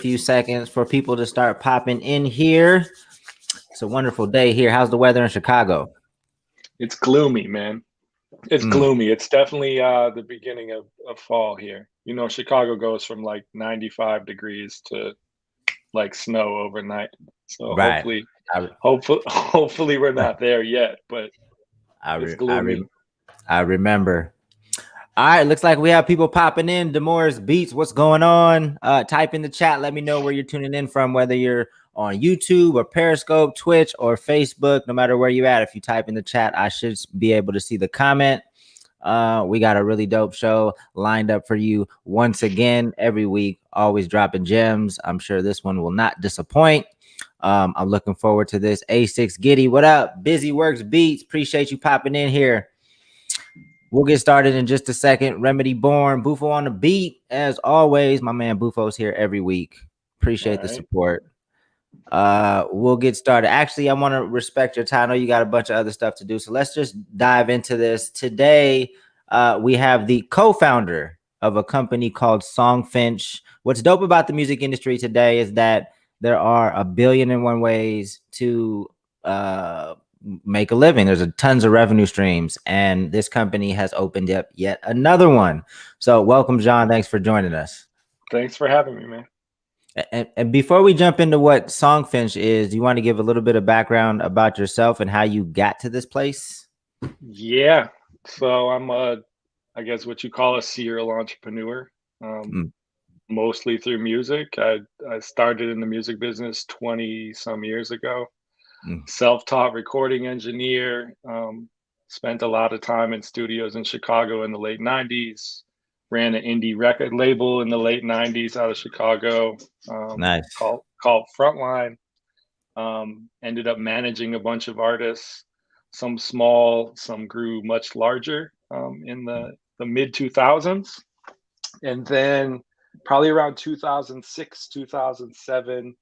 Few seconds for people to start popping in here. It's a wonderful day here. How's the weather in Chicago? It's gloomy, man. It's Mm, gloomy. It's definitely the beginning of fall here. You know, Chicago goes from like 95 degrees to like snow overnight. So right. I hopefully we're not there yet, but I it's re, I, gloomy. re, I remember. All right, looks like we have people popping in. Demor's Beats, what's going on? Type in the chat. Let me know where you're tuning in from, whether you're on YouTube or Periscope, Twitch, or Facebook. No matter where you're at, if you type in the chat, I should be able to see the comment. We got a really dope show lined up for you once again every week, always dropping gems. I'm sure this one will not disappoint. I'm looking forward to this. A6 Giddy, what up? Busy Works Beats, appreciate you popping in here. We'll get started in just a second. Remedy Born, Bufo on the beat, as always. My man Bufo's here every week. All Appreciate the right. support. We'll get started. Actually, I want to respect your time. I know you got a bunch of other stuff to do, so let's just dive into this today. We have the co-founder of a company called Songfinch. What's dope about the music industry today is that there are a billion and one ways to make a living. There's tons of revenue streams, and this company has opened up yet another one. So welcome, John. Thanks for joining us. Thanks for having me, man. And before we jump into what Songfinch is, do you want to give a little bit of background about yourself and how you got to this place? Yeah. So I'm I guess what you call a serial entrepreneur. Um, Mm, Mostly through music. I started in the music business 20 some years ago. mm, Self-taught recording engineer. Spent a lot of time in studios in Chicago in the late 90s. Ran an indie record label in the late 90s out of Chicago, nice. called Frontline. Ended up managing a bunch of artists, some small, some grew much larger in the mid 2000s. And then probably around 2006, 2007,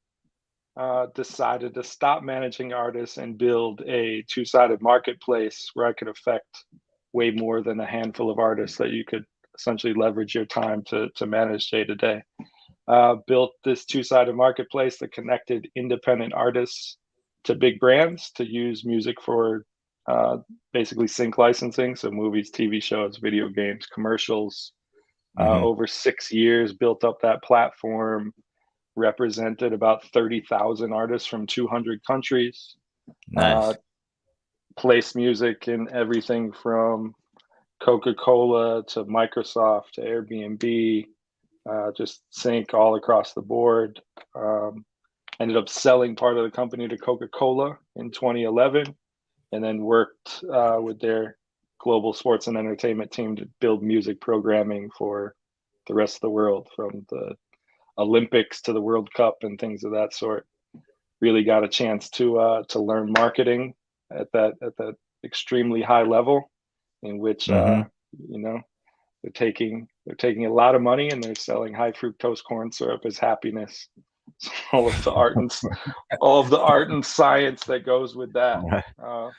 decided to stop managing artists and build a two-sided marketplace where I could affect way more than a handful of artists that you could essentially leverage your time to manage day to day. Built this two-sided marketplace that connected independent artists to big brands to use music for uh, basically sync licensing, so movies, TV shows, video games, commercials. Hmm. Over 6 years, built up that platform, represented about 30,000 artists from 200 countries, uh, Nice. placed music in everything from Coca-Cola to Microsoft to Airbnb, just sync all across the board. Ended up selling part of the company to Coca-Cola in 2011, and then worked with their global sports and entertainment team to build music programming for the rest of the world, from the Olympics to the World Cup and things of that sort. Really got a chance to learn marketing at that extremely high level, in which Hmm. you know they're taking a lot of money and they're selling high fructose corn syrup as happiness. So all of the art and science that goes with that. Uh,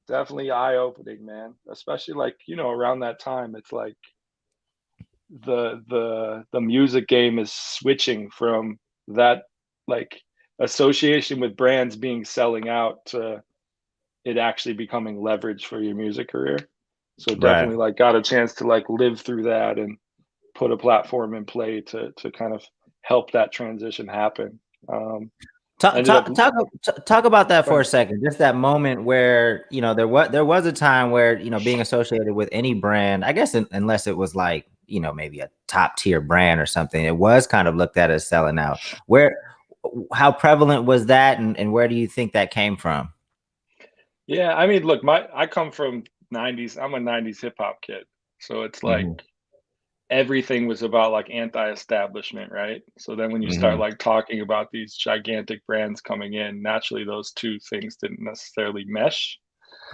Definitely eye opening, man. Especially like around that time, it's like the music game is switching from that like association with brands being selling out to it actually becoming leverage for your music career. So Right. definitely like got a chance to like live through that and put a platform in play to kind of help that transition happen. Um, Talk, Ended up. talk, talk, talk about that Go for a ahead. second. Just that moment where there was a time where being associated with any brand, I guess, unless it was like maybe a top tier brand or something, it was kind of looked at as selling out. How prevalent was that, and where do you think that came from? Yeah, I mean, look, I come from 90s. I'm a 90s hip hop kid. So it's like Hmm. everything was about like anti-establishment, right? So then when you start Hmm. like talking about these gigantic brands coming in, naturally those two things didn't necessarily mesh.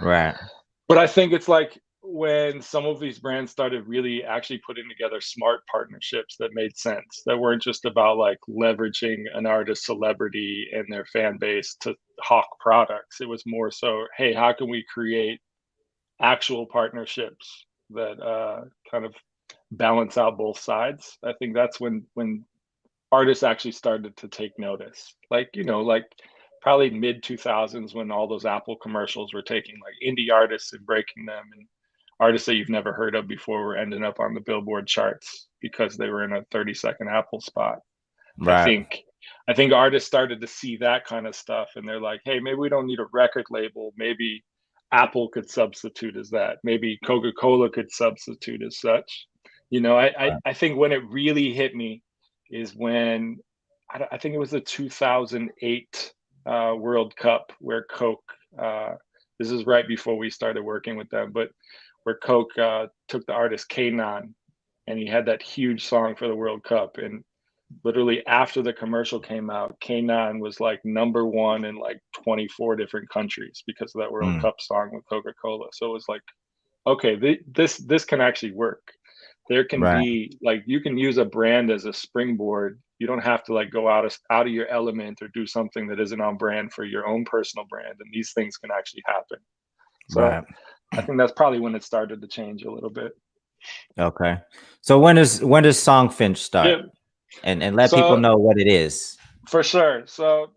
Right. But I think it's like when some of these brands started really actually putting together smart partnerships that made sense, that weren't just about like leveraging an artist celebrity and their fan base to hawk products. It was more so, hey, how can we create actual partnerships that kind of balance out both sides? I think that's when artists actually started to take notice. Like, you know, like probably mid 2000s when all those Apple commercials were taking like indie artists and breaking them, and artists that you've never heard of before were ending up on the Billboard charts because they were in a 30-second Apple spot. I Right. think I think artists started to see that kind of stuff and they're like, hey, maybe we don't need a record label. Maybe Apple could substitute as that. Maybe Coca-Cola could substitute as such. You know, Right. I think when it really hit me is when I think it was the 2008 World Cup where Coke, this is right before we started working with them, but where Coke took the artist Kanon and he had that huge song for the World Cup. And literally after the commercial came out, K9 was like #1 in like 24 different countries because of that World Mm. Cup song with Coca-Cola. So it was like, okay, this can actually work. There can Right. be like you can use a brand as a springboard. You don't have to like go out of your element or do something that isn't on brand for your own personal brand. And these things can actually happen. So Right. I think that's probably when it started to change a little bit. Okay. So when does Songfinch start? Yeah. And let people So know what it is. for sure. So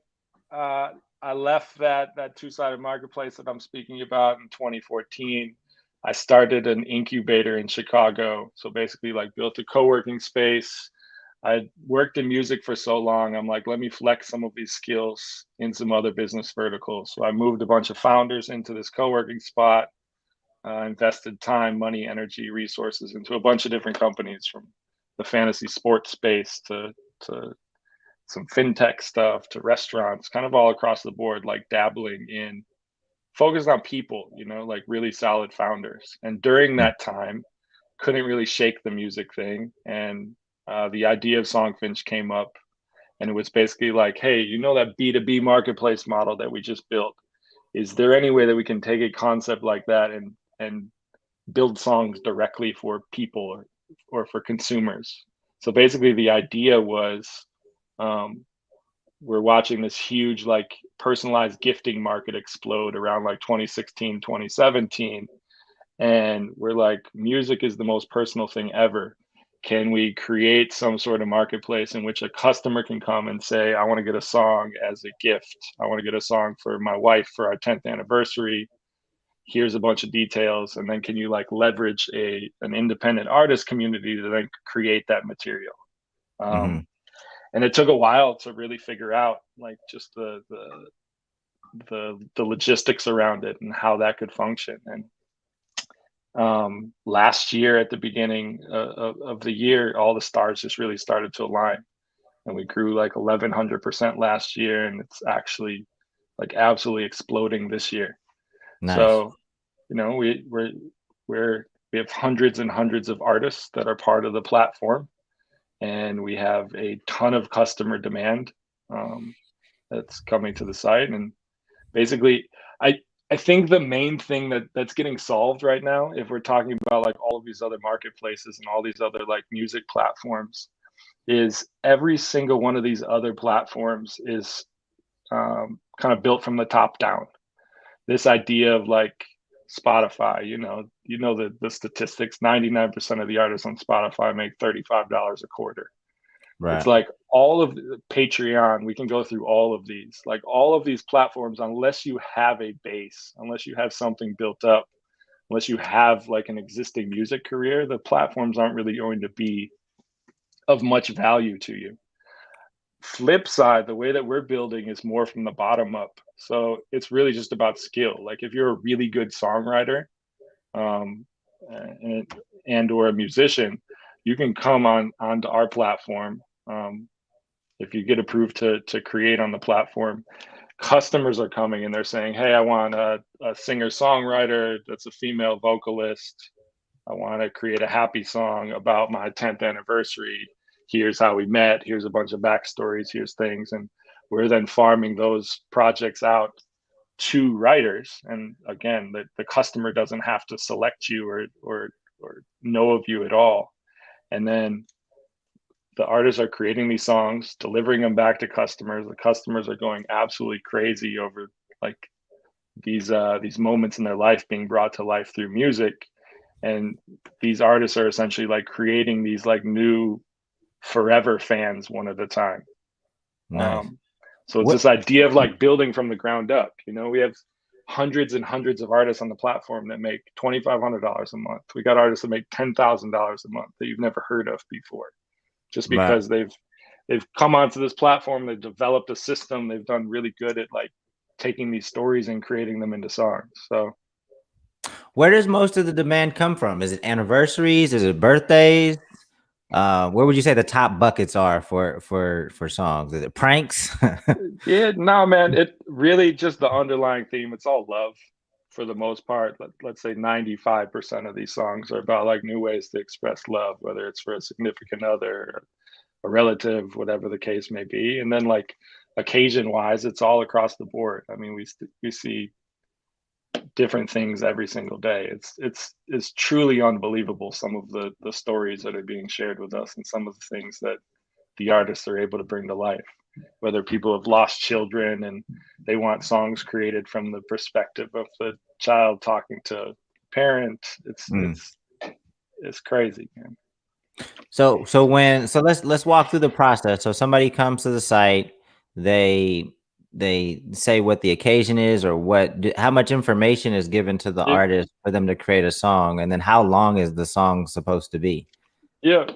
uh, I left that two-sided marketplace that I'm speaking about in 2014. I started an incubator in Chicago. So basically, like built a co-working space. I worked in music for so long. I'm like, let me flex some of these skills in some other business verticals. So I moved a bunch of founders into this co-working spot. Invested time, money, energy, resources into a bunch of different companies, from the fantasy sports space to some fintech stuff to restaurants, kind of all across the board, like dabbling in focused on people, you know, like really solid founders. And during Mm. that time, couldn't really shake the music thing. And the idea of Songfinch came up. And it was basically like, hey, you know, that B2B marketplace model that we just built? Is there any way that we can take a concept like that and build songs directly for people or for consumers? So basically, the idea was um, we're watching this huge like personalized gifting market explode around like 2016 2017, and we're like, music is the most personal thing ever. Can we create some sort of marketplace in which a customer can come and say, I want to get a song as a gift, I want to get a song for my wife for our 10th anniversary, here's a bunch of details, and then can you like leverage an independent artist community to then create that material? Mm-hmm. um, and it took a while to really figure out like just the logistics around it and how that could function. And last year at the beginning of the year, all the stars just really started to align, and we grew like 1100% last year, and it's actually like absolutely exploding this year. Nice. So you know, we have hundreds and hundreds of artists that are part of the platform, and we have a ton of customer demand um, that's coming to the site. And basically, I I think the main thing that's getting solved right now, if we're talking about like all of these other marketplaces and all these other like music platforms, is every single one of these other platforms is kind of built from the top down. This idea of like Spotify, you know the statistics. 99% of the artists on Spotify make $35 a quarter. It's Right. like all of the Patreon, we can go through all of these. Like all of these platforms, unless you have a base, unless you have something built up, unless you have like an existing music career, the platforms aren't really going to be of much value to you. Flip side, the way that we're building is more from the bottom up. So it's really just about skill. Like if you're a really good songwriter, um, and or a musician, you can come onto our platform. If you get approved to create on the platform, customers are coming and they're saying, hey, I want a singer songwriter that's a female vocalist. I want to create a happy song about my 10th anniversary. Here's how we met. Here's a bunch of backstories. Here's things. And we're then farming those projects out to writers. And again, the customer doesn't have to select you or know of you at all. And then the artists are creating these songs, delivering them back to customers. The customers are going absolutely crazy over like these moments in their life being brought to life through music. And these artists are essentially like creating these like new forever fans one at a time. Nice. So it's What? this idea of like building from the ground up. You know, we have hundreds and hundreds of artists on the platform that make $2,500 a month. We got artists that make $10,000 a month that you've never heard of before, just Right. because they've come onto this platform, they've developed a system, they've done really good at like taking these stories and creating them into songs. So Where does most of the demand come from? Is it anniversaries? Is it birthdays? Where would you say the top buckets are for songs? Is it pranks? yeah, no, man, it really just the underlying theme. It's all love for the most part. Let's say 95% of these songs are about like new ways to express love, whether it's for a significant other, a relative, whatever the case may be. And then like occasion wise, it's all across the board. I mean, we see different things every single day. It's truly unbelievable, some of the stories that are being shared with us and some of the things that the artists are able to bring to life. Whether people have lost children and they want songs created from the perspective of the child talking to parent, Mm. it's crazy, man. So let's walk through the process. So somebody comes to the site, they they say what the occasion is or how much information is given to the It, artist for them to create a song, and then how long is the song supposed to be? yeah.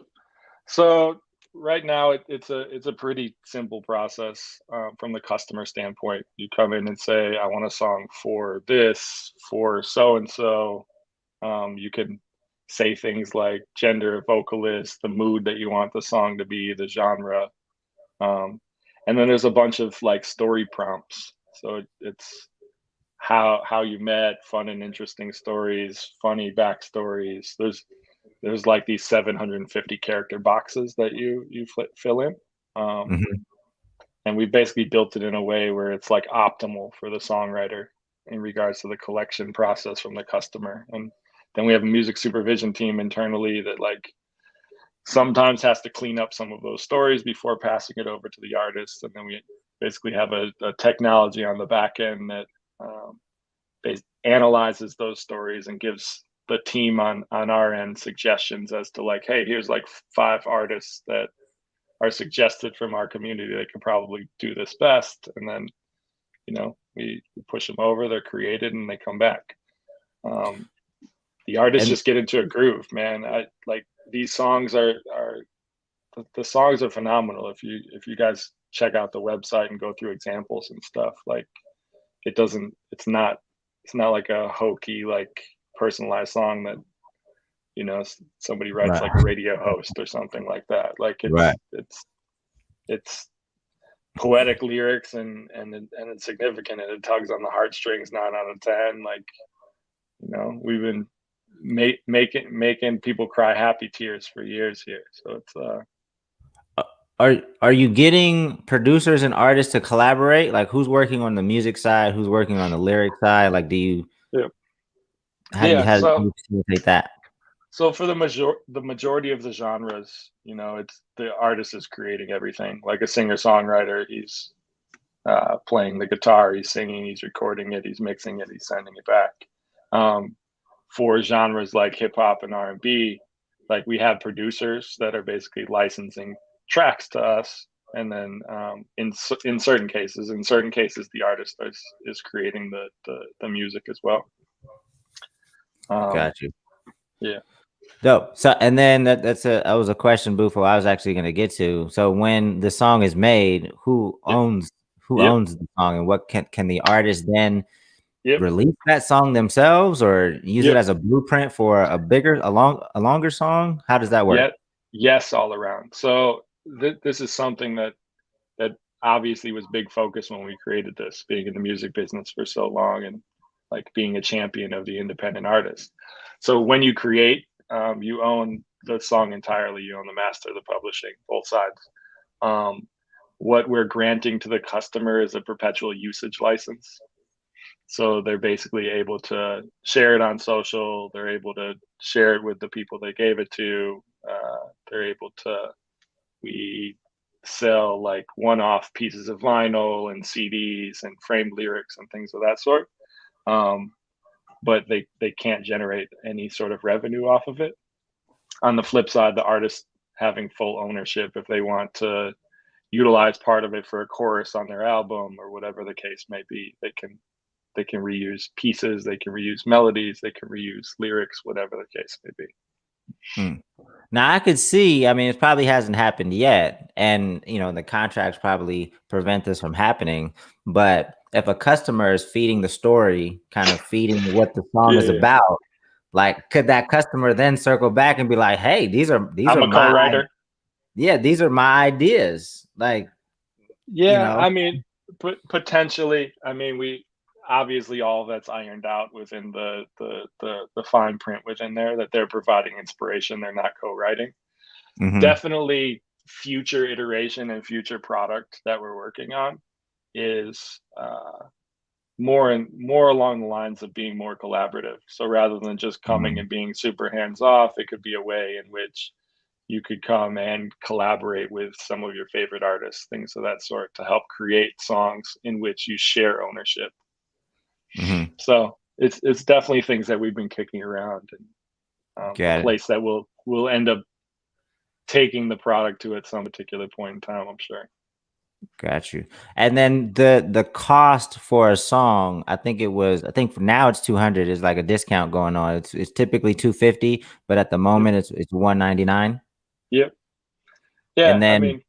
So right now it's a pretty simple process from the customer standpoint. You come in and say, I want a song for this, for so and so. You can say things like gender, vocalist, the mood that you want the song to be, the genre. Um, and then there's a bunch of like story prompts. So it's how you met, fun and interesting stories, funny backstories. There's like these 750 character boxes that you fill in. Um, Mhm. and we basically built it in a way where it's like optimal for the songwriter in regards to the collection process from the customer. And then we have a music supervision team internally that like sometimes has to clean up some of those stories before passing it over to the artist. And then we basically have a technology on the back end that um, analyzes those stories and gives the team on our end suggestions as to like, hey, here's like 5 artists that are suggested from our community that could probably do this best. And then, we push them over, they're created, and they come back. Um, the artists And just get into a groove, man. I like these songs are the songs are phenomenal. If you guys check out the website and go through examples and stuff, like it doesn't, it's not like a hokey, like personalized song that somebody writes right, like a radio host or something like that. Like right. it's poetic lyrics and it's significant and it tugs on the heartstrings 9 out of 10. Like we've been making people cry happy tears for years here. So it's Are you getting producers and artists to collaborate? Like, who's working on the music side? Who's working on the lyric side? Like, yeah. how do you Yeah, how do so you facilitate that? for the majority of the genres, it's the artist is creating everything. Like a singer songwriter, he's playing the guitar, he's singing, he's recording it, he's mixing it, he's sending it back. Um, for genres like hip hop and R&B, like we have producers that are basically licensing tracks to us, and then in certain cases, the artist is creating the music as well. Um, Got you. yeah, Dope. So, and then that was a question, Bufo, I was actually going to get to. So, when the song is made, yep, who yep, owns the song, and what can the artist then yep, release that song themselves, or use it yep. as a blueprint for a longer song? How does that work? Yet, yes, all around. So this is something that obviously was big focus when we created this, being in the music business for so long and like being a champion of the independent artist. So when you create, you own the song entirely. You own the master, the publishing, both sides. Um, what we're granting to the customer is a perpetual usage license. So they're basically able to share it on social. They're able to share it with the people they gave it to. They're able to, we sell like one-off pieces of vinyl and CDs and framed lyrics and things of that sort. Um, but they can't generate any sort of revenue off of it. On the flip side, the artist having full ownership. If they want to utilize part of it for a chorus on their album or whatever the case may be, they can reuse pieces, they can reuse melodies, they can reuse lyrics, whatever the case may be. Hmm. Now I could see, I mean, it probably hasn't happened yet, and the contracts probably prevent this from happening. But if a customer is feeding the story, kind of feeding what the song is Yeah, about, like, could that customer then circle back and be like, "Hey, these are I'm a my co-writer. yeah, these are my ideas." Like, you Yeah, know, I mean, potentially. I mean, we obviously all of that's ironed out within the fine print within there that they're providing inspiration. They're not co-writing. hmm Definitely, future iteration and future product that we're working on is more along the lines of being more collaborative. So rather than just coming and being super hands off, it could be a way in which you could come and collaborate with some of your favorite artists, things of that sort, to help create songs in which you share ownership. hmm So it's definitely things that we've been kicking around, and a Got it. place that will end up taking the product to at some particular point in time, I'm sure. Got you. And then the cost for a song, I think for now it's 200. Is like a discount going on. It's typically 250, but at the Yep. moment it's 199. Yep. And Yeah. I then mean,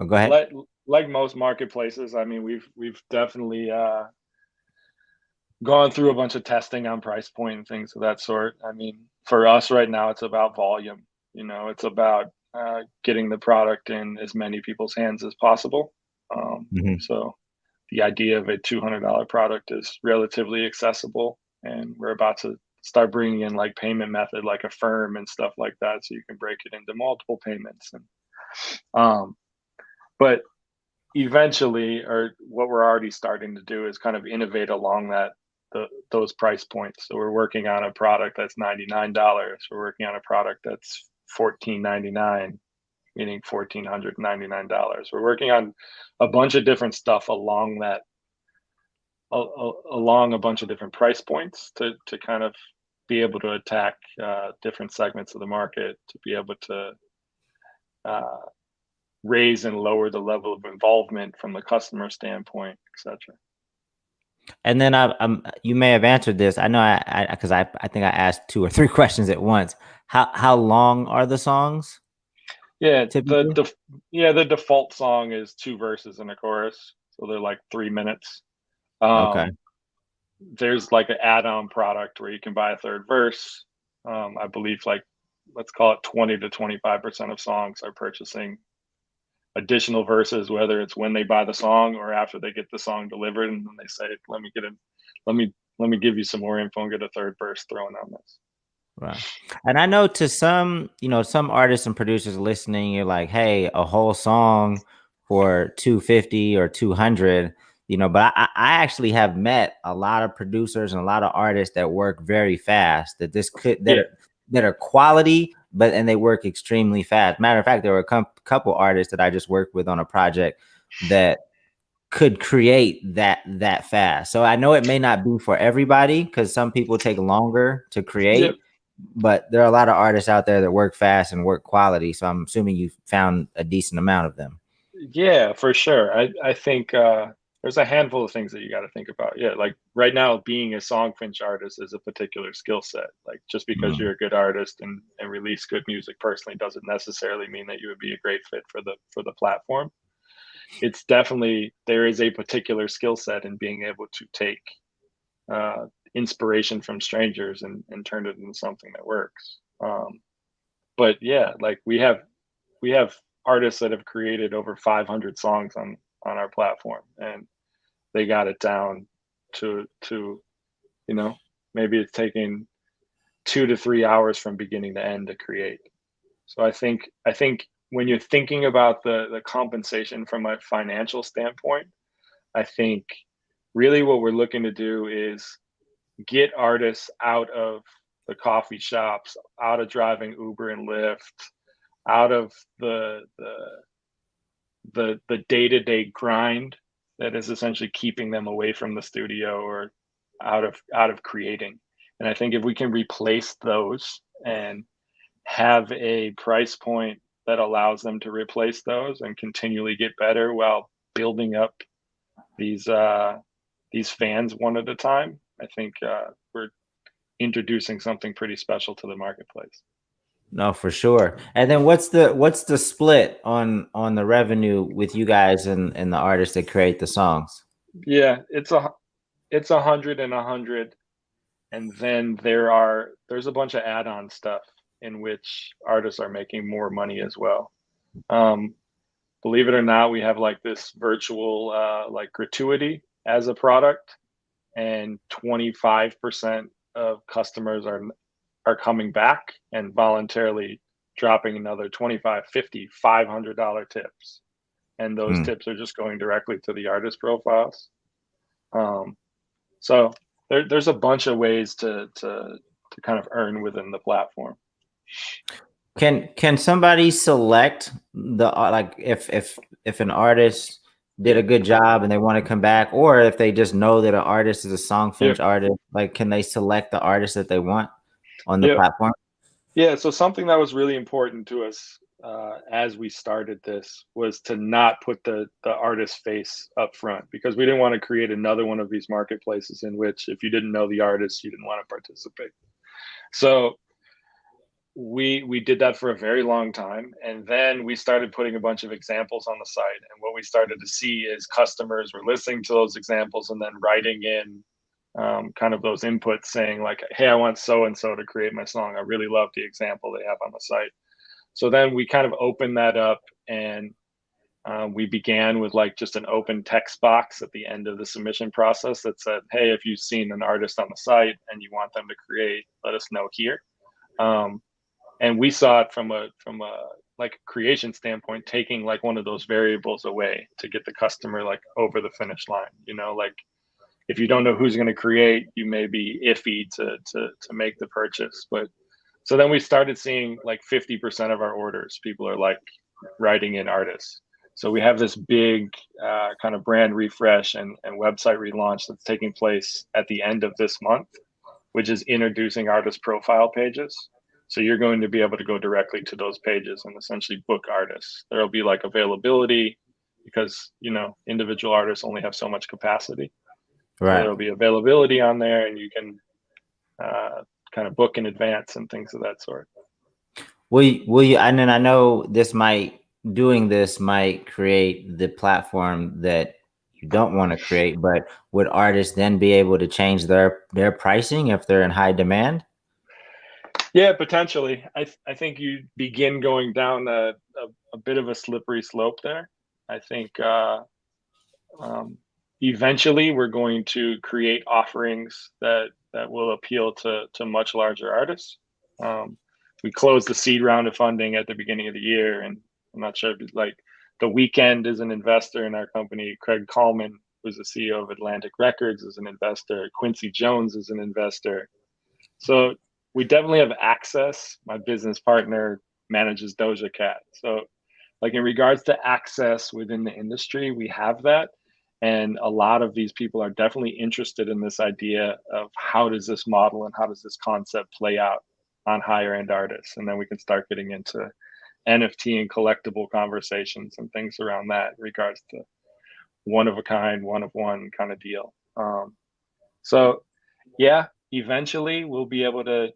go ahead. like most marketplaces, I mean, we've definitely gone through a bunch of testing on price point and things of that sort. I mean, for us right now, it's about volume. It's about getting the product in as many people's hands as possible. hmm So the idea of a $200 product is relatively accessible, and we're about to start bringing in like payment method, like a firm and stuff like that, so you can break it into multiple payments. And um, but eventually, or what we're already starting to do is kind of innovate along those price points. So we're working on a product that's $99. We're working on a product that's $14.99, meaning $1,499. We're working on a bunch of different stuff along a bunch of different price points to kind of be able to attack different segments of the market, to be able to uh, raise and lower the level of involvement from the customer standpoint, etc. And then you may have answered this. I know because I think I asked 2 or 3 questions at once. How long are the songs Yeah, typically? the default song is two verses and a chorus, so they're like 3 minutes. Okay. Um, there's like an add-on product where you can buy a third verse. I believe like let's call it 20 to 25% of songs are purchasing additional verses, whether it's when they buy the song or after they get the song delivered, and then they say, "Let me get it, let me give you some more info and get a third verse thrown on this." Right. And I know to some, some artists and producers listening, you're like, hey, a whole song for 250 or 200, but I actually have met a lot of producers and a lot of artists that work very fast, Yeah, that are quality, and they work extremely fast. Matter of fact, there were a couple artists that I just worked with on a project that could create that fast. So I know it may not be for everybody because some people take longer to yeah, create, but there are a lot of artists out there that work fast and work quality. So I'm assuming you found a decent amount of them. yeah, for sure. I think there's a handful of things that you got to think about. Yeah, like right now, being a Songfinch artist is a particular skill set. Like just because Mm, you're a good artist and release good music personally doesn't necessarily mean that you would be a great fit for the platform. It's definitely there is a particular skill set in being able to take uh, inspiration from strangers and turn it into something that works. But yeah, like we have artists that have created over 500 songs on our platform, and they got it down to you know maybe it's taking 2 to 3 hours from beginning to end to create. So I think when you're thinking about the compensation from a financial standpoint, I think really what we're looking to do is get artists out of the coffee shops, out of driving Uber and Lyft, out of the day-to-day grind that is essentially keeping them away from the studio or out of creating. And I think if we can replace those and have a price point that allows them to replace those and continually get better while building up these fans one at a time, I think we're introducing something pretty special to the marketplace. No, for sure. And then what's the split on the revenue with you guys and the artists that create the songs? Yeah, it's 100 and 100, and then there's a bunch of add-on stuff in which artists are making more money as well. Believe it or not, we have like this virtual like gratuity as a product, and 25% of customers are coming back and voluntarily dropping another 25, 50, $500 tips. And those tips are just going directly to the artist profiles. So there's a bunch of ways to kind of earn within the platform. Can somebody select the like if an artist did a good job and they want to come back, or if they just know that an artist is a Songfinch artist, like can they select the artist that they want on the platform? Yeah, so something that was really important to us as we started this was to not put the artist face up front, because we didn't want to create another one of these marketplaces in which if you didn't know the artist, you didn't want to participate. So we did that for a very long time, and then we started putting a bunch of examples on the site, and what we started to see is customers were listening to those examples and then writing in kind of those inputs saying like, hey, I want so and so to create my song. I really love the example they have on the site. So then we kind of opened that up, and we began with like just an open text box at the end of the submission process that said, hey, if you've seen an artist on the site and you want them to create, let us know here. And we saw it from a like creation standpoint, taking like one of those variables away to get the customer like over the finish line. You know, like if you don't know who's going to create, you may be iffy to make the purchase. But so then we started seeing like 50% of our orders, people are like writing in artists. So we have this big kind of brand refresh and website relaunch that's taking place at the end of this month, which is introducing artist profile pages. So you're going to be able to go directly to those pages and essentially book artists. There'll be like availability, because, you know, individual artists only have so much capacity. Right. So there'll be availability on there, and you can kind of book in advance and things of that sort. Will you, and then I know doing this might create the platform that you don't want to create, but would artists then be able to change their pricing if they're in high demand? Yeah, potentially. I think you begin going down a bit of a slippery slope there. I think eventually we're going to create offerings that will appeal to much larger artists. We closed the seed round of funding at the beginning of the year, and I'm not sure if like The Weeknd is an investor in our company. Craig Coleman, who's the CEO of Atlantic Records, is an investor. Quincy Jones is an investor. So we definitely have access. My business partner manages Doja Cat. So like in regards to access within the industry, we have that. And a lot of these people are definitely interested in this idea of how does this model and how does this concept play out on higher end artists. And then we can start getting into NFT and collectible conversations and things around that in regards to one of a kind, one of one kind of deal. So yeah, eventually we'll be able to,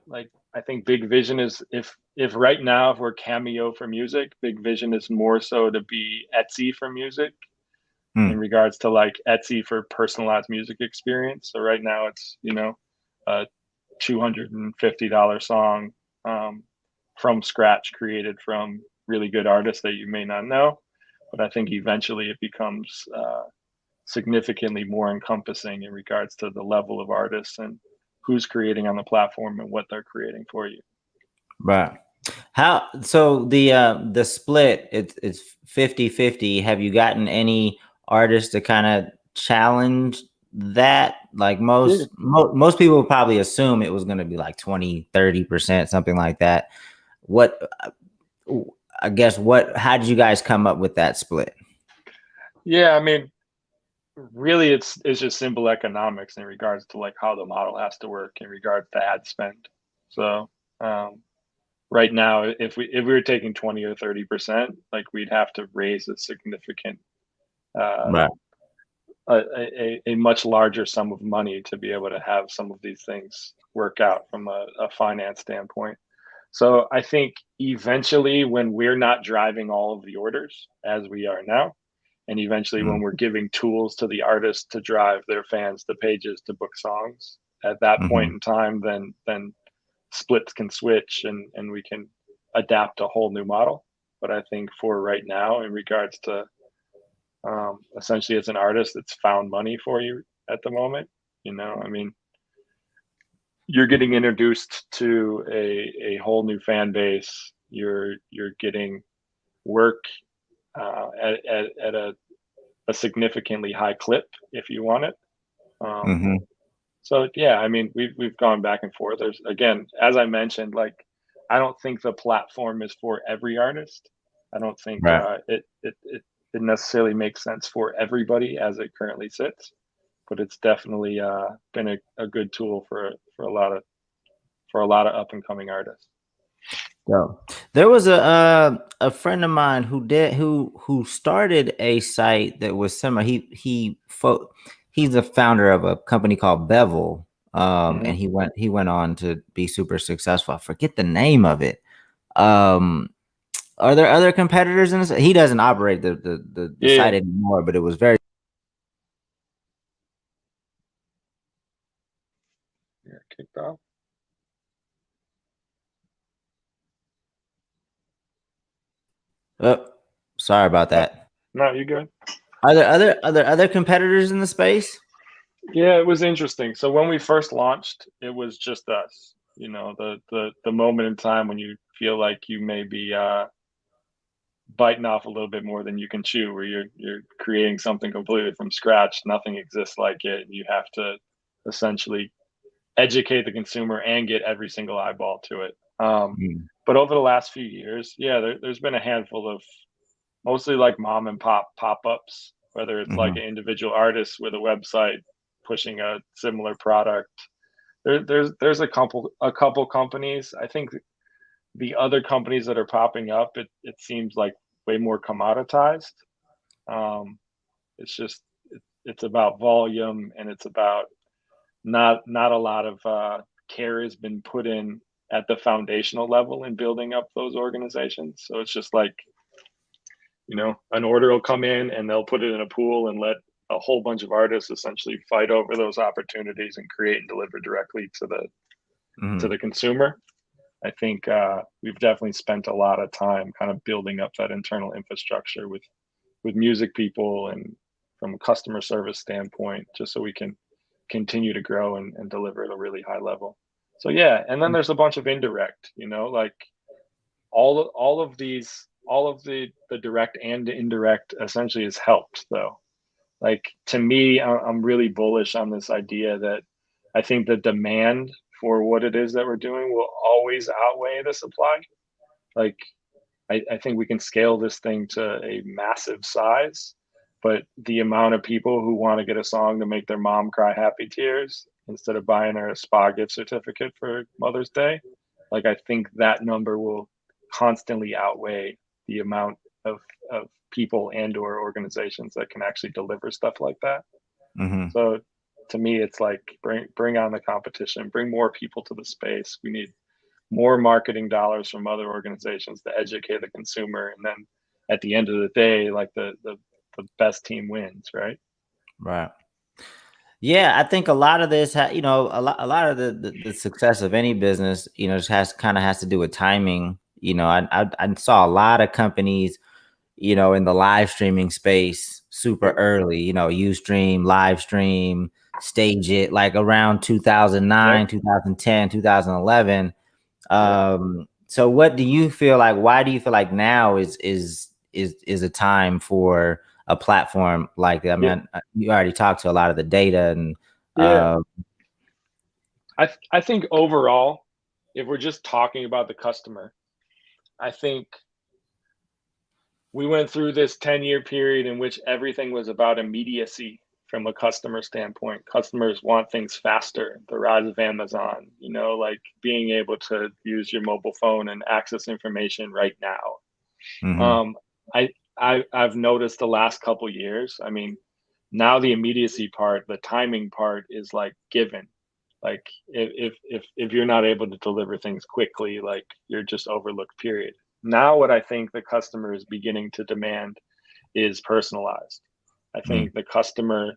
like, I think big vision is if right now, if we're Cameo for music, big vision is more so to be Etsy for music in regards to like Etsy for personalized music experience. So right now it's, you know, a $250 song from scratch, created from really good artists that you may not know. But I think eventually it becomes significantly more encompassing in regards to the level of artists and who's creating on the platform and what they're creating for you. Right. How, so the split, it's 50-50. Have you gotten any artists to kind of challenge that? Like most people would probably assume it was going to be like 20-30%, something like that. How did you guys come up with that split? Yeah, I mean, really it's just simple economics in regards to like how the model has to work in regards to ad spend. So right now, if we were taking 20 or 30%, like we'd have to raise a significant uh, Right. a much larger sum of money to be able to have some of these things work out from a finance standpoint. So I think eventually, when we're not driving all of the orders as we are now, and eventually when we're giving tools to the artists to drive their fans to pages to book songs, at that Mm-hmm. point in time, then splits can switch and we can adapt a whole new model. But I think for right now, in regards to essentially as an artist, it's found money for you at the moment. I mean, you're getting introduced to a whole new fan base. You're getting work at a significantly high clip if you want it. Um, Mm-hmm. so yeah, I mean, we've gone back and forth. There's, again, as I mentioned, like I don't think the platform is for every artist. I don't think Right. it necessarily makes sense for everybody as it currently sits, but it's definitely been a good tool for a lot of up and coming artists. So there was a friend of mine who started a site that was similar. He's the founder of a company called Bevel. Hmm. And he went on to be super successful. I forget the name of it. Um, are there other competitors in this? He doesn't operate the Yeah, site anymore, but it was very. yeah, kicked off. Oh, sorry about No, that. no, you good. Are there other competitors in the space? Yeah, it was interesting. So when we first launched, it was just us. The moment in time when you feel like you may be biting off a little bit more than you can chew, where you're creating something completely from scratch. Nothing exists like it, and you have to essentially educate the consumer and get every single eyeball to it. Mm, But over the last few years, yeah, there's been a handful of mostly like mom and pop ups, whether it's like mhm, an individual artist with a website pushing a similar product. There's a couple companies. I think the other companies that are popping up, it seems like way more commoditized. Um, it's just it's about volume, and it's about not a lot of care has been put in at the foundational level in building up those organizations. So it's just like, an order will come in and they'll put it in a pool and let a whole bunch of artists essentially fight over those opportunities and create and deliver directly to mhm. the consumer. I think we've definitely spent a lot of time kind of building up that internal infrastructure with music people and from a customer service standpoint, just so we can continue to grow and deliver at a really high level. So yeah, and then there's a bunch of indirect, like all of the direct and indirect essentially has helped though. Like to me, I'm really bullish on this idea that I think the demand for what it is that we're doing will always outweigh the supply. Like I think we can scale this thing to a massive size, but the amount of people who want to get a song to make their mom cry happy tears instead of buying her a spa gift certificate for Mother's Day, like I think that number will constantly outweigh the amount of people and or organizations that can actually deliver stuff like that. Mhm. So to me, it's like bring on the competition, bring more people to the space. We need more marketing dollars from other organizations to educate the consumer, and then at the end of the day, like the best team wins, right? Right. Yeah, I think a lot of this, a lot of the success of any business, just has to do with timing. I saw a lot of companies, in the live streaming space super Yep. early. Ustream, live stream, stage it like around Yep. 2009, 2010, 2011. Yep. So what do you feel like? Why do you feel like now is a time for a platform like that? I Yeah. mean, you already talked to a lot of the data and Yeah. uh, I think overall, if we're just talking about the customer, I think we went through this 10-year period in which everything was about immediacy from a customer standpoint. Customers want things faster. The rise of Amazon, like being able to use your mobile phone and access information right now. Mm-hmm. Um, I've noticed the last couple years. I mean, now the immediacy part, the timing part is like given. Like if you're not able to deliver things quickly, like you're just overlooked. Period. Now, what I think the customer is beginning to demand is personalized. I think the customer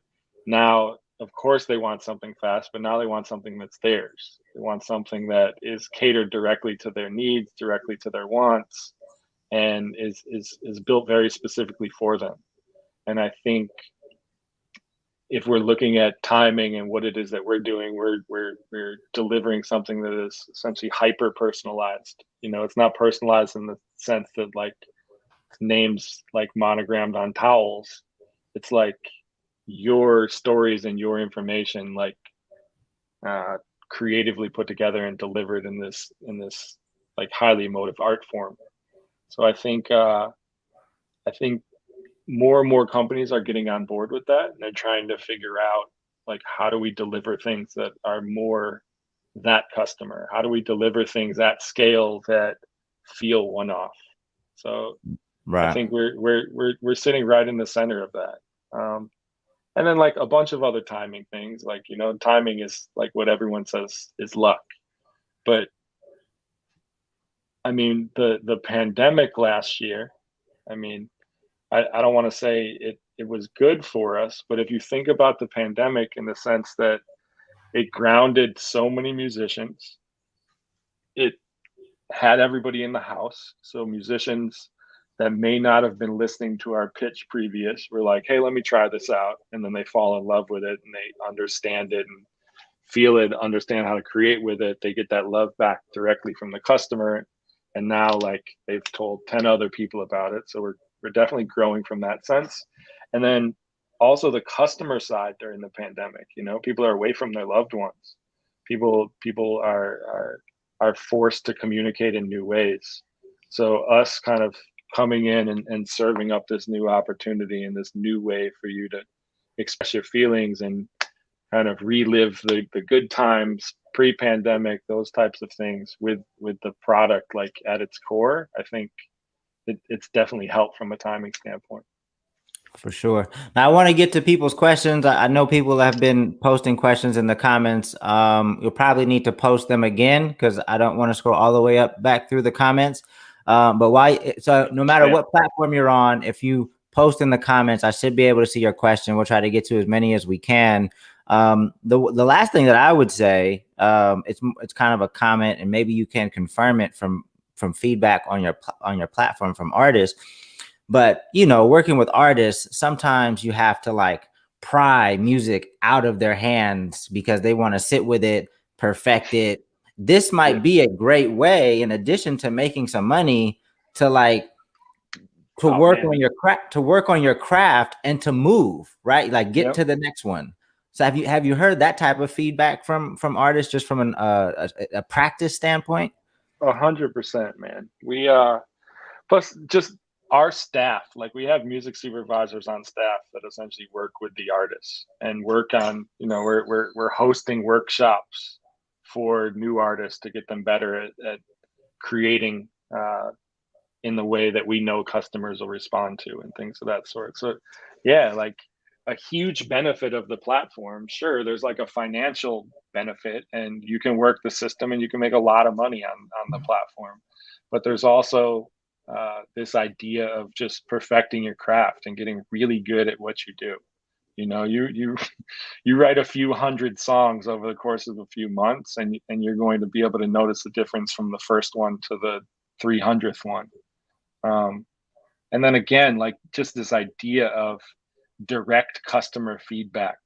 now, of course, they want something fast, but now they want something that's theirs. They want something that is catered directly to their needs, directly to their wants, and is built very specifically for them. And I think if we're looking at timing and what it is that we're doing, we're delivering something that is essentially hyper personalized. It's not personalized in the sense that like names like monogrammed on towels. It's like your stories and your information like creatively put together and delivered in this like highly emotive art form. So I think more and more companies are getting on board with that, and they're trying to figure out like how do we deliver things that are more that customer? How do we deliver things at scale that feel one off? So I Right. think we're sitting right in the center of that. And then like a bunch of other timing things, like timing is like what everyone says is luck. But I mean, the pandemic last year, I mean, I don't want to say it was good for us, but if you think about the pandemic in the sense that it grounded so many musicians, it had everybody in the house. So musicians that may not have been listening to our pitch previous were like, hey, let me try this out. And then they fall in love with it and they understand it and feel it, understand how to create with it. They get that love back directly from the customer. And now like they've told 10 other people about it. So we're definitely growing from that sense. And then also the customer side during the pandemic, people are away from their loved ones. People are forced to communicate in new ways. So us kind of coming in and serving up this new opportunity and this new way for you to express your feelings and kind of relive the good times pre-pandemic, those types of things with the product like at its core. I think it's definitely helped from a timing standpoint. For sure. Now I want to get to people's questions. I know people have been posting questions in the comments. You'll probably need to post them again because I don't want to scroll all the way up back through the comments. But why? So no matter what platform you're on, if you post in the comments, I should be able to see your question. We'll try to get to as many as we can. The last thing that I would say, it's kind of a comment, and maybe you can confirm it from feedback on your platform from artists. But, working with artists, sometimes you have to like pry music out of their hands because they want to sit with it, perfect it. This might be a great way, in addition to making some money, to like work on your craft and to move, right? Like get to the next one. So have you heard that type of feedback from artists just from a practice standpoint? 100%, man. We plus just our staff, like we have music supervisors on staff that essentially work with the artists and work on, we're hosting workshops for new artists to get them better at creating in the way that we know customers will respond to and things of that sort. So yeah, like a huge benefit of the platform. Sure, there's like a financial benefit and you can work the system and you can make a lot of money on the platform. But there's also this idea of just perfecting your craft and getting really good at what you do. You write a few hundred songs over the course of a few months, and you're going to be able to notice the difference from the first one to the 300th one. And then again, like just this idea of direct customer feedback.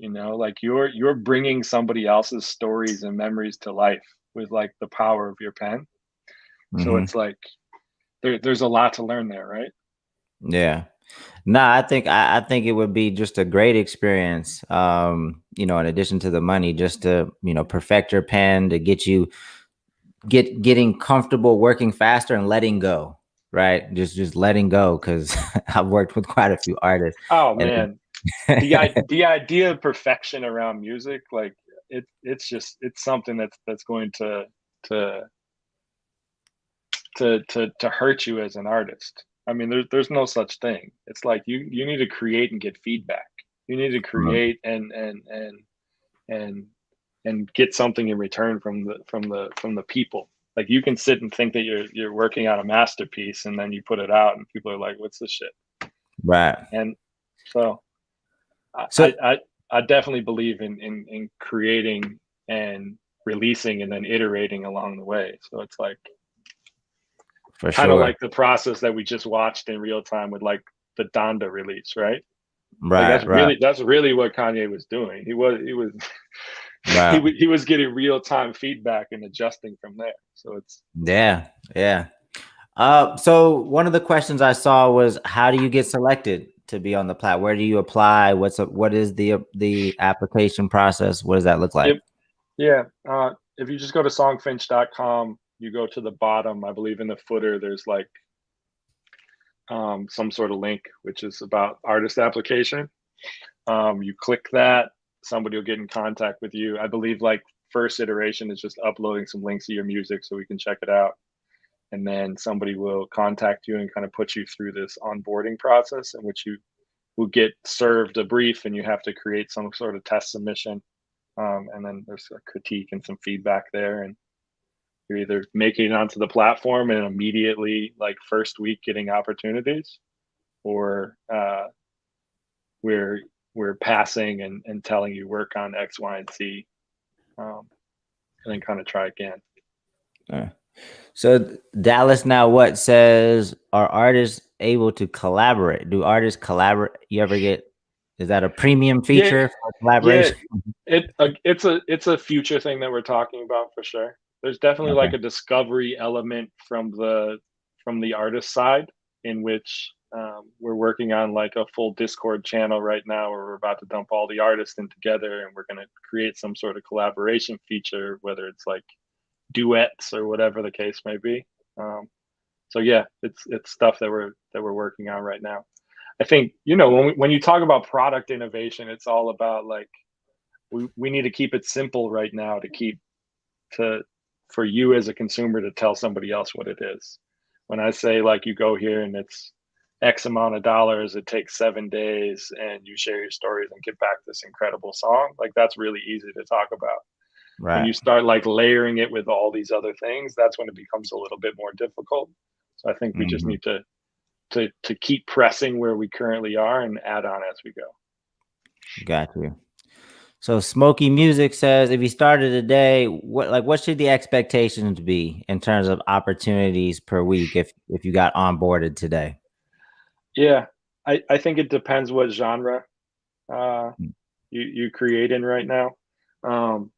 Like you're bringing somebody else's stories and memories to life with like the power of your pen. So it's like there's a lot to learn there, right? Yeah. No, I think it would be just a great experience. In addition to the money, just to perfect your pen, to get you getting comfortable working faster and letting go, right? Just letting go, because I've worked with quite a few artists. Oh man, the idea of perfection around music, like it's something that's going to hurt you as an artist. I mean, there's no such thing. It's like you need to create and get feedback. You need to create and and get something in return from the people. Like you can sit and think that you're working on a masterpiece, and then you put it out, and people are like, "What's this shit?" Right. And so So I definitely believe in creating and releasing and then iterating along the way. So it's like for kind of sure. like the process that we just watched in real time with like the Donda release, right? Like Right, right, that's really what Kanye was doing. He was right. he was getting real time feedback and adjusting from there. So it's Yeah, yeah. So one of the questions I saw was, how do you get selected to be on the plat? Where do you apply? What is the application process? What does that look like? it, yeah. If you just go to songfinch.com, you go to the bottom. I believe in the footer, there's like some sort of link, which is about artist application. You click that, somebody will get in contact with you. I believe like first iteration is just uploading some links to your music so we can check it out. And then somebody will contact you and kind of put you through this onboarding process in which you will get served a brief and you have to create some sort of test submission. And then there's a critique and some feedback there. And you're either making it onto the platform and immediately, like first week, getting opportunities, or we're passing and telling you work on X, Y, and Z, and then kind of try again. So Dallas, now what says, are artists able to collaborate? Do artists collaborate? You ever get, is that a premium Yeah, feature for yeah. collaboration? It's a future thing that we're talking about for sure. There's definitely Okay. like a discovery element from the artist side, in which we're working on like a full Discord channel right now where we're about to dump all the artists in together, and we're going to create some sort of collaboration feature, whether it's like duets or whatever the case may be. So yeah, it's stuff that we're working on right now. I think, when you talk about product innovation, it's all about like we need to keep it simple right now to for you as a consumer to tell somebody else what it is. When I say like you go here and it's X amount of dollars, it takes 7 days, and you share your stories and get back this incredible song, like that's really easy to talk about. When Right. you start like layering it with all these other things, that's when it becomes a little bit more difficult. So I think we just Mhm. need to keep pressing where we currently are and add on as we go. Got you. So Smoky Music says, if you started today, what should the expectations be in terms of opportunities per week if you got onboarded today? Yeah, I think it depends what genre uh, you create in right now. Um,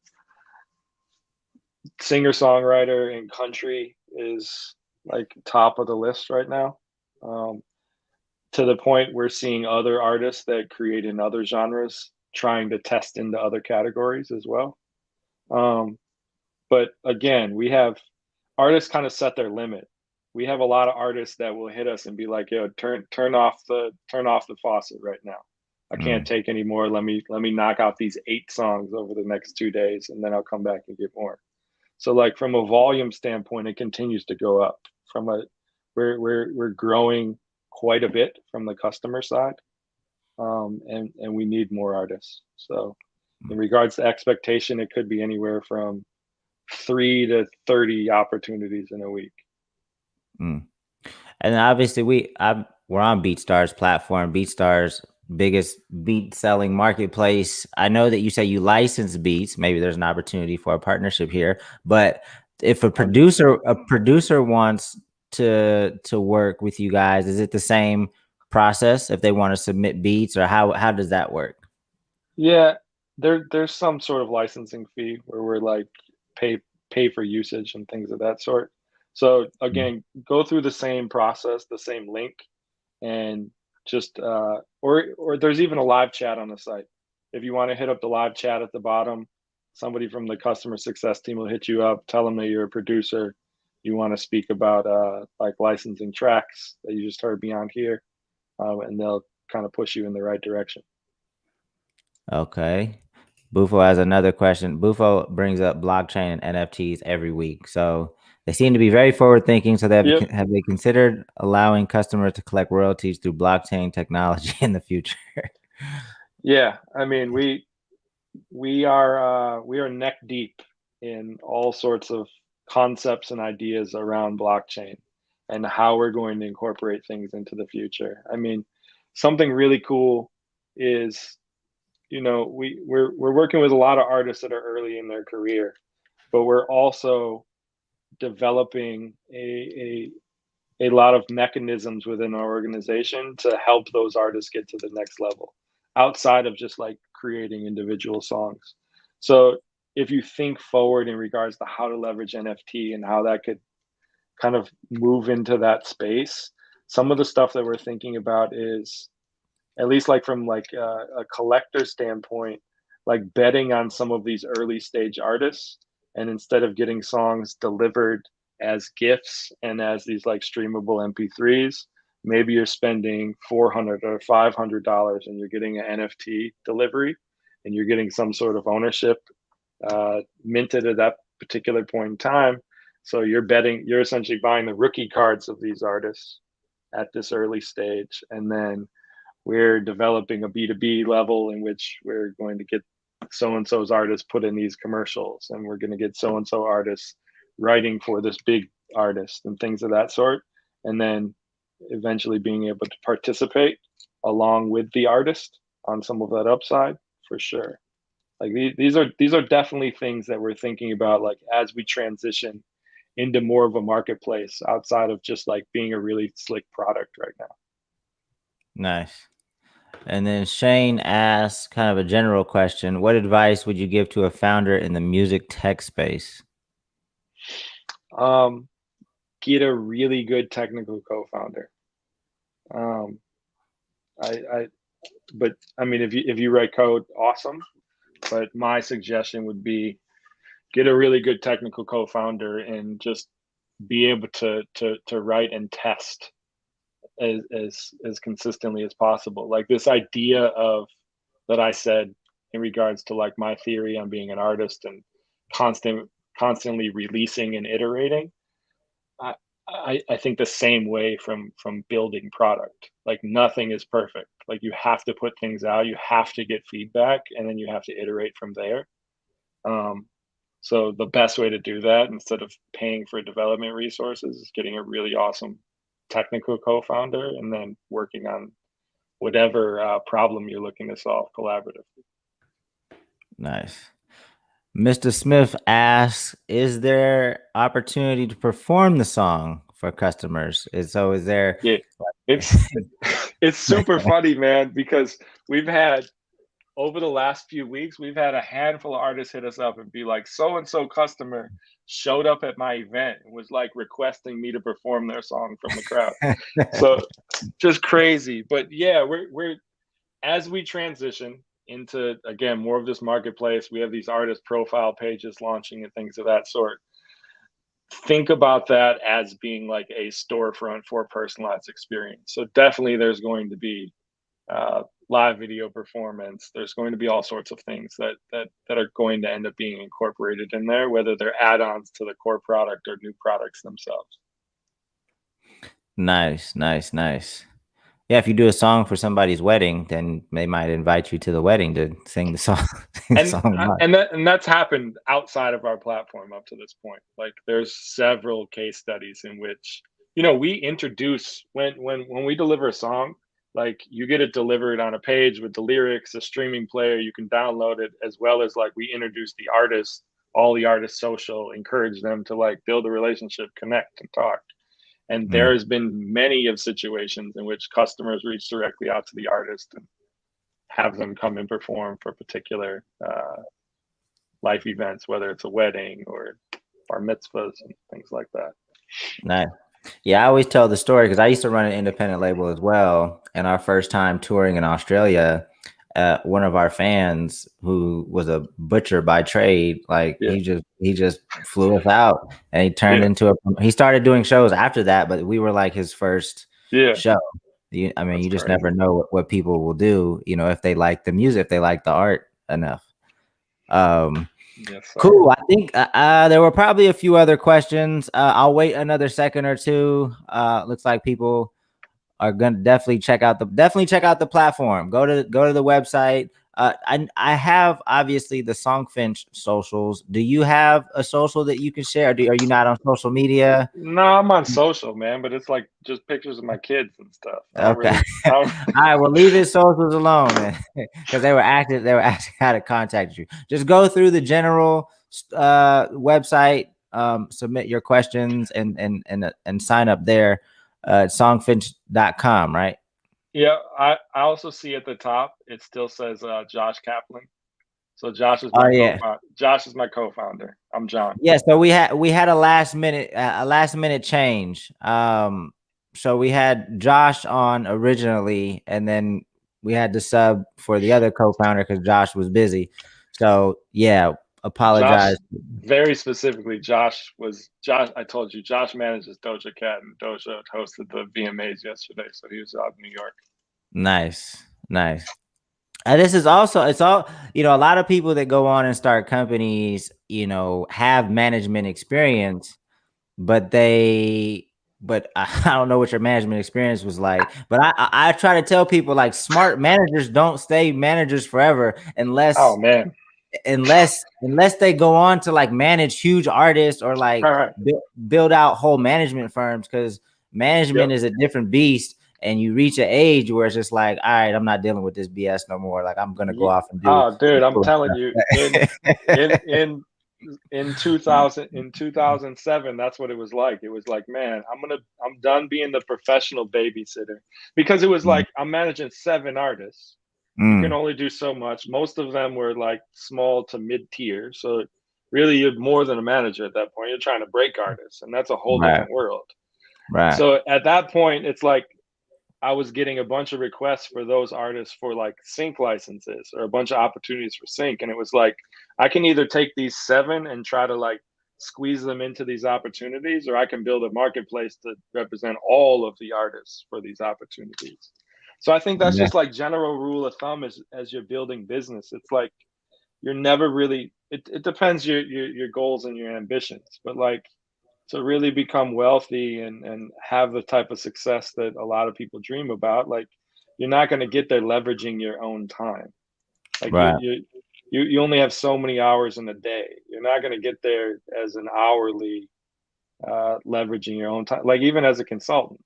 Singer songwriter in country is like top of the list right now. Um, to the point we're seeing other artists that create in other genres trying to test into other categories as well. Um, but again, we have artists kind of set their limit. We have a lot of artists that will hit us and be like, "Yo, turn off the faucet right now. I can't Mm, take any more. Let me knock out these 8 songs over the next 2 days, and then I'll come back and get more." So, like from a volume standpoint, it continues to go up. From a we're growing quite a bit from the customer side, and we need more artists. So, in regards to expectation, it could be anywhere from 3 to 30 opportunities in a week. mm. And obviously we're on BeatStars platform. BeatStars, biggest beat selling marketplace. I know that you say you license beats. Maybe there's an opportunity for a partnership here. But if a 100%. producer wants to work with you guys, is it the same process if they want to submit beats, or how does that work? Yeah, there's some sort of licensing fee where we're like pay pay for usage and things of that sort. So Mm, again, go through the same process, the same link, and just or there's even a live chat on the site. If you want to hit up the live chat at the bottom, somebody from the customer success team will hit you up, tell them that you're a producer, you want to speak about like licensing tracks that you just heard me on here, and they'll kind of push you in the right direction. Okay. Bufo has another question. Bufo brings up blockchain and NFTs every week. So they seem to be very forward thinking. So Yep. have they considered allowing customers to collect royalties through blockchain technology in the future? Yeah. I mean, we are neck deep in all sorts of concepts and ideas around blockchain and how we're going to incorporate things into the future. I mean, something really cool is, we're working with a lot of artists that are early in their career, but we're also developing a lot of mechanisms within our organization to help those artists get to the next level outside of just like creating individual songs. So if you think forward in regards to how to leverage NFT and how that could kind of move into that space, some of the stuff that we're thinking about is, at least like from like a collector standpoint, like betting on some of these early stage artists, and instead of getting songs delivered as gifts and as these like streamable MP3s, maybe you're spending $400 or $500 and you're getting an NFT delivery, and you're getting some sort of ownership minted at that particular point in time. So you're essentially buying the rookie cards of these artists at this early stage, and then we're developing a B2B level in which we're going to get so and so's artists put in these commercials, and we're going to get so and so artists writing for this big artist and things of that sort. And then eventually being able to participate along with the artist on some of that upside for sure. Like these are definitely things that we're thinking about, like as we transition into more of a marketplace outside of just like being a really slick product right now. Nice. And then Shane asks kind of a general question. What advice would you give to a founder in the music tech space? Um, get a really good technical co-founder. Um, I but I mean, if you write code, awesome. But my suggestion would be get a really good technical co-founder and just be able to write and test as consistently as possible. Like this idea of that I said in regards to like my theory on being an artist and constantly releasing and iterating. I, I think the same way from building product. Like nothing is perfect. Like you have to put things out, you have to get feedback, and then you have to iterate from there. Um, so the best way to do that, instead of paying for development resources, is getting a really awesome technical co-founder and then working on whatever problem you're looking to solve collaboratively. Nice. Mr. Smith asks, is there opportunity to perform the song for customers? Is there Yeah, it's it's super funny, man, because we've had over the last few weeks, we've had a handful of artists hit us up and be like, so and so customer showed up at my event and was like requesting me to perform their song from the crowd. So just crazy. But yeah, we're as we transition into again more of this marketplace, we have these artist profile pages launching and things of that sort. Think about that as being like a storefront for a personalized experience. So definitely there's going to be live video performance. There's going to be all sorts of things that are going to end up being incorporated in there, whether they're add-ons to the core product or new products themselves. Nice, nice, nice. Yeah, if you do a song for somebody's wedding, then they might invite you to the wedding to sing the song. Sing the And song live. that's happened outside of our platform up to this point. Like there's several case studies in which we introduce when we deliver a song, like you get it delivered on a page with the lyrics, a streaming player, you can download it, as well as like we introduce the artist, all the artists social, encourage them to like build a relationship, connect and talk. And Mm, there has been many of situations in which customers reach directly out to the artist and have them come and perform for particular life events, whether it's a wedding or bar mitzvahs and things like that. nice. Yeah, I always tell the story because I used to run an independent label as well. And our first time touring in Australia, one of our fans who was a butcher by trade, like Yeah, he just flew us out and he turned yeah, into he started doing shows after that, but we were like his first yeah. show. I mean, That's you just crazy. never know what people will do, you know, if they like the music, if they like the art enough. Yes, sir. Cool. I think there were probably a few other questions. I'll wait another second or two. Looks like people are gonna definitely check out the platform. Go to the website. I have obviously the Songfinch socials. Do you have a social that you can share? Are you not on social media? No, I'm on social, man, but it's like just pictures of my kids and stuff. Okay. I All don't, right, well, leave his socials alone then, because they were asking how to contact you. Just go through the general website, submit your questions and sign up there at songfinch.com, right? yeah, I also see at the top it still says Josh Kaplan. So Oh yeah. Josh is my co-founder. I'm John. Yeah, so we had a last minute change. So we had Josh on originally, and then we had to sub for the other co-founder because Josh was busy. So yeah, Josh, apologize. very specifically, Josh. I told you, Josh manages Doja Cat, and Doja hosted the VMAs yesterday, so he was out in New York. Nice, nice. And this is also, it's all, you know, a lot of people that go on and start companies, you know, have management experience, but I don't know what your management experience was like. But I try to tell people, like, smart managers don't stay managers forever Oh man! unless they go on to like manage huge artists or like All right. build out whole management firms, because management Yep. is a different beast. And you reach an age where it's just like, all right, I'm not dealing with this BS no more. Like, I'm gonna go off and do Oh, dude, I'm cool telling you, in stuff. in in 2007, that's what it was like. It was like, man, I'm done being the professional babysitter, because it was like I'm managing 7 artists. You can Mm, only do so much. Most of them were like small to mid tier, so really you're more than a manager at that point. You're trying to break artists, and that's a whole right, different world. right, So at that point, it's like I was getting a bunch of requests for those artists for like sync licenses or a bunch of opportunities for sync. And it was like, I can either take these 7 and try to like squeeze them into these opportunities, or I can build a marketplace to represent all of the artists for these opportunities. So I think that's yeah, just like general rule of thumb as you're building business. It's like you're never really, it depends your goals and your ambitions, but like to really become wealthy and have the type of success that a lot of people dream about, like you're not going to get there leveraging your own time. Like right, you only have so many hours in a day. You're not going to get there as an hourly leveraging your own time. Like even as a consultant,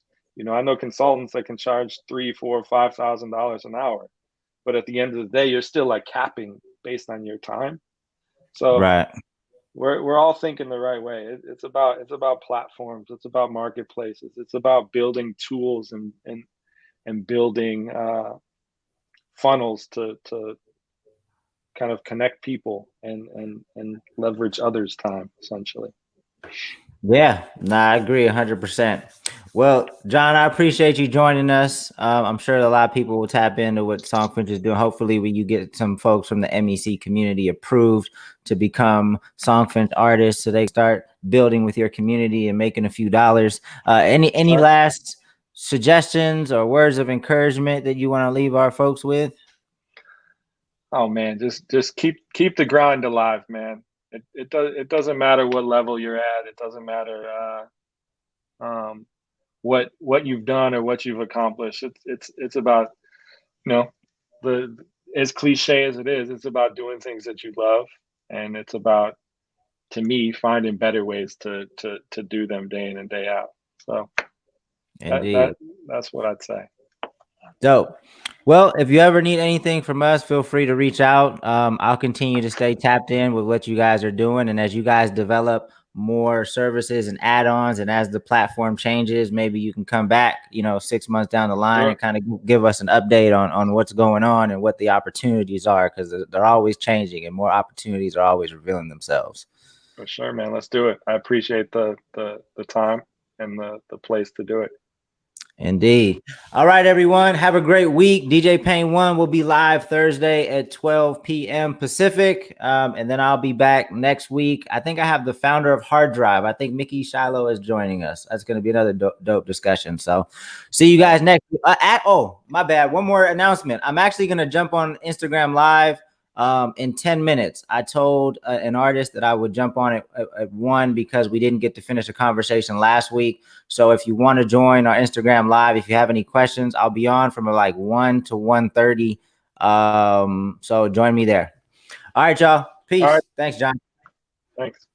I know consultants that can charge 3, 4, $5,000 an hour, but at the end of the day, you're still like capping based on your time. So right. we're all thinking the right way. It's about platforms. It's about marketplaces. It's about building tools and building funnels to kind of connect people and leverage others' time essentially. Yeah, no, I agree 100%. Well, John, I appreciate you joining us. I'm sure a lot of people will tap into what Songfinch is doing. Hopefully, when you get some folks from the MEC community approved to become Songfinch artists, so they start building with your community and making a few dollars. Any Sure. last suggestions or words of encouragement that you want to leave our folks with? Oh man, just keep the grind alive, man. It doesn't matter what level you're at. It doesn't matter what you've done or what you've accomplished. It's about, you know the as cliche as it is, it's about doing things that you love, and it's about, to me, finding better ways to do them day in and day out. So that Indeed. that that's what I'd say. Dope. Well, if you ever need anything from us, feel free to reach out. I'll continue to stay tapped in with what you guys are doing. And as you guys develop more services and add-ons, and as the platform changes, maybe you can come back, 6 months down the line and Sure, kind of give us an update on what's going on and what the opportunities are, because they're always changing and more opportunities are always revealing themselves. for sure, man. Let's do it. I appreciate the time and the place to do it. Indeed. All right, everyone. Have a great week. DJ Pain 1 will be live Thursday at 12 p.m. Pacific. And then I'll be back next week. I think I have the founder of Hard Drive. I think Mickey Shiloh is joining us. That's going to be another dope discussion. So see you guys next week. Oh, my bad. One more announcement. I'm actually going to jump on Instagram Live in 10 minutes. I told an artist that I would jump on at 1 because we didn't get to finish the conversation last week. So if you want to join our Instagram Live, if you have any questions, I'll be on from like 1 to 1:30. So join me there. All right, y'all. Peace. All right. Thanks, John. Thanks.